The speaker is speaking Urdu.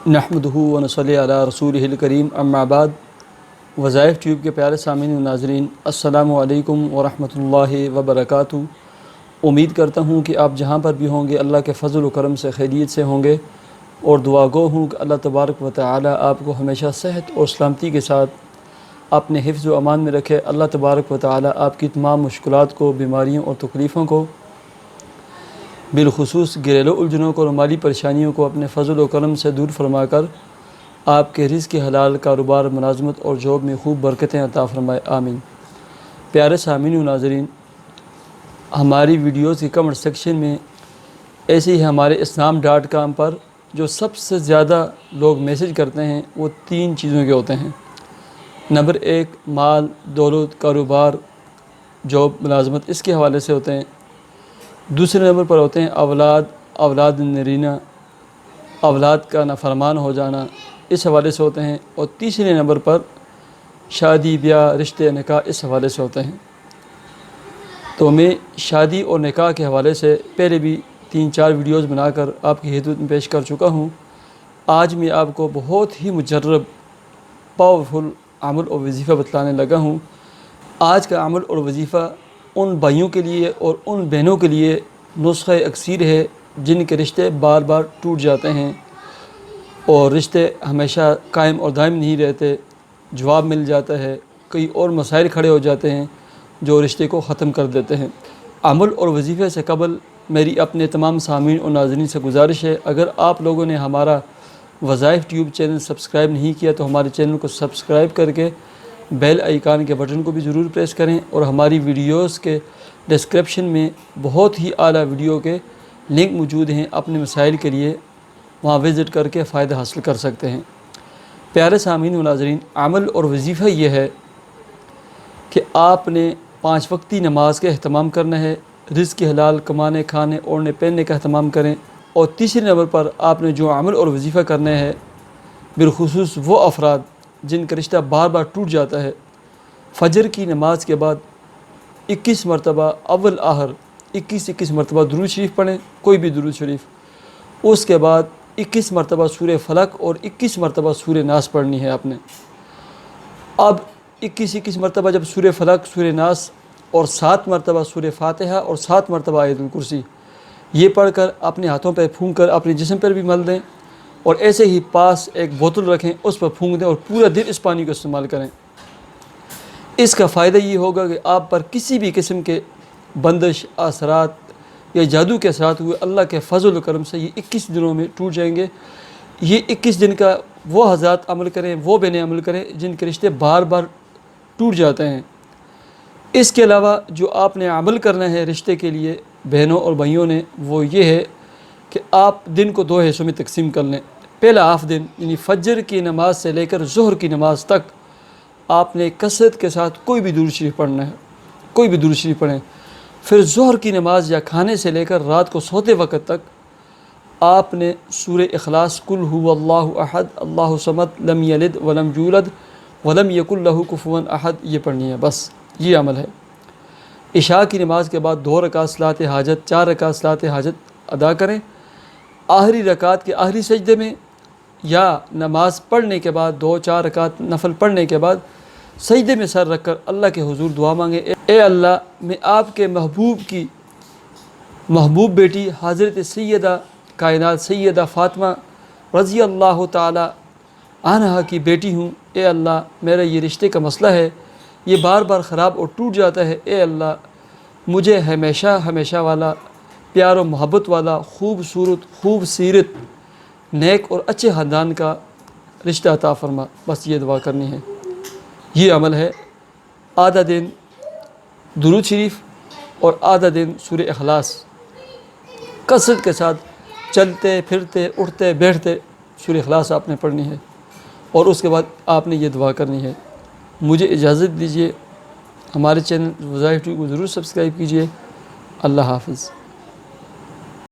نحمدہ و نصلی علی رسولہ الکریم اما بعد۔ وظائف ٹیوب کے پیارے سامعین و ناظرین، السلام علیکم ورحمۃ اللہ وبرکاتہ۔ امید کرتا ہوں کہ آپ جہاں پر بھی ہوں گے اللہ کے فضل و کرم سے خیریت سے ہوں گے، اور دعا گو ہوں کہ اللہ تبارک و تعالی آپ کو ہمیشہ صحت اور سلامتی کے ساتھ اپنے حفظ و امان میں رکھے۔ اللہ تبارک و تعالی آپ کی تمام مشکلات کو، بیماریوں اور تکلیفوں کو، بالخصوص گھریلو الجھنوں کو اور مالی پریشانیوں کو اپنے فضل و کرم سے دور فرما کر آپ کے رزق حلال، کاروبار، ملازمت اور جاب میں خوب برکتیں عطا فرمائے، آمین۔ پیارے سامعین و ناظرین، ہماری ویڈیوز کے کمنٹ سیکشن میں ایسے ہی ہمارے اسلام.com پر جو سب سے زیادہ لوگ میسج کرتے ہیں وہ 3 چیزوں کے ہوتے ہیں۔ نمبر 1 مال، دولت، کاروبار، جاب، ملازمت، اس کے حوالے سے ہوتے ہیں۔ دوسرے نمبر پر ہوتے ہیں اولاد نرینہ، اولاد کا نافرمان ہو جانا، اس حوالے سے ہوتے ہیں۔ اور تیسرے نمبر پر شادی، بیاہ، رشتے، نکاح، اس حوالے سے ہوتے ہیں۔ تو میں شادی اور نکاح کے حوالے سے پہلے بھی 3-4 ویڈیوز بنا کر آپ کی خدمت میں پیش کر چکا ہوں۔ آج میں آپ کو بہت ہی مجرب، پاورفل عمل اور وظیفہ بتلانے لگا ہوں۔ آج کا عمل اور وظیفہ ان بھائیوں کے لیے اور ان بہنوں کے لیے نسخہ اکسیر ہے جن کے رشتے بار بار ٹوٹ جاتے ہیں اور رشتے ہمیشہ قائم اور دائم نہیں رہتے، جواب مل جاتا ہے، کئی اور مسائل کھڑے ہو جاتے ہیں جو رشتے کو ختم کر دیتے ہیں۔ عمل اور وظیفے سے قبل میری اپنے تمام سامعین اور ناظرین سے گزارش ہے، اگر آپ لوگوں نے ہمارا وظائف ٹیوب چینل سبسکرائب نہیں کیا تو ہمارے چینل کو سبسکرائب کر کے بیل آئیکن کے بٹن کو بھی ضرور پریس کریں، اور ہماری ویڈیوز کے ڈسکرپشن میں بہت ہی اعلیٰ ویڈیو کے لنک موجود ہیں، اپنے مسائل کے لیے وہاں وزٹ کر کے فائدہ حاصل کر سکتے ہیں۔ پیارے سامعین و ناظرین، عمل اور وظیفہ یہ ہے کہ آپ نے 5 وقتی نماز کا اہتمام کرنا ہے، رزق حلال کمانے، کھانے، اوڑھنے، پہننے کا اہتمام کریں۔ اور تیسرے نمبر پر آپ نے جو عمل اور وظیفہ کرنا ہے، بالخصوص وہ افراد جن کا رشتہ بار بار ٹوٹ جاتا ہے، فجر کی نماز کے بعد 21 مرتبہ اول آخر 21 مرتبہ درود شریف پڑھیں، کوئی بھی درود شریف۔ اس کے بعد 21 مرتبہ سورہ فلق اور 21 مرتبہ سورہ ناس پڑھنی ہے آپ نے۔ اب 21 مرتبہ جب سورہ فلق، سورہ ناس اور 7 مرتبہ سورہ فاتحہ اور 7 مرتبہ آیت الکرسی یہ پڑھ کر اپنے ہاتھوں پہ پھونک کر اپنے جسم پر بھی مل دیں، اور ایسے ہی پاس ایک بوتل رکھیں، اس پر پھونک دیں اور پورا دن اس پانی کو استعمال کریں۔ اس کا فائدہ یہ ہوگا کہ آپ پر کسی بھی قسم کے بندش، اثرات یا جادو کے اثرات ہوئے اللہ کے فضل و کرم سے یہ 21 دنوں میں ٹوٹ جائیں گے۔ یہ 21 دن کا وہ حضرات عمل کریں، وہ بہنیں عمل کریں جن کے رشتے بار بار ٹوٹ جاتے ہیں۔ اس کے علاوہ جو آپ نے عمل کرنا ہے رشتے کے لیے بہنوں اور بھائیوں نے، وہ یہ ہے کہ آپ دن کو 2 حصوں میں تقسیم کر لیں۔ پہلا ہاف دن یعنی فجر کی نماز سے لے کر ظہر کی نماز تک آپ نے کثرت کے ساتھ کوئی بھی درود شریف پڑھنا ہے، کوئی بھی درود شریف پڑھیں۔ پھر ظہر کی نماز یا کھانے سے لے کر رات کو سوتے وقت تک آپ نے سورہ اخلاص، قل هو اللہ احد اللہ الصمد لم یلد ولم یولد ولم یکن لہ کفوا احد یہ پڑھنی ہے، بس یہ عمل ہے۔ عشاء کی نماز کے بعد 2 رکعت صلاۃ حاجت، 4 رکعت صلاۃ حاجت ادا کریں۔ آخری رکعت کے آخری سجدے میں یا نماز پڑھنے کے بعد 2-4 رکعت نفل پڑھنے کے بعد سجدے میں سر رکھ کر اللہ کے حضور دعا مانگیں، اے اللہ میں آپ کے محبوب کی محبوب بیٹی حضرت سیدہ کائنات سیدہ فاطمہ رضی اللہ تعالی عنہا کی بیٹی ہوں۔ اے اللہ میرا یہ رشتے کا مسئلہ ہے، یہ بار بار خراب اور ٹوٹ جاتا ہے، اے اللہ مجھے ہمیشہ ہمیشہ والا، پیار و محبت والا، خوبصورت، خوب سیرت، نیک اور اچھے خاندان کا رشتہ عطا فرما، بس یہ دعا کرنی ہے۔ یہ عمل ہے۔ آدھا دن درود شریف اور آدھا دن سورہ اخلاص کثرت کے ساتھ چلتے پھرتے اٹھتے بیٹھتے سورہ اخلاص آپ نے پڑھنی ہے، اور اس کے بعد آپ نے یہ دعا کرنی ہے۔ مجھے اجازت دیجیے، ہمارے چینل وظائف ٹیوب کو ضرور سبسکرائب کیجیے۔ اللہ حافظ۔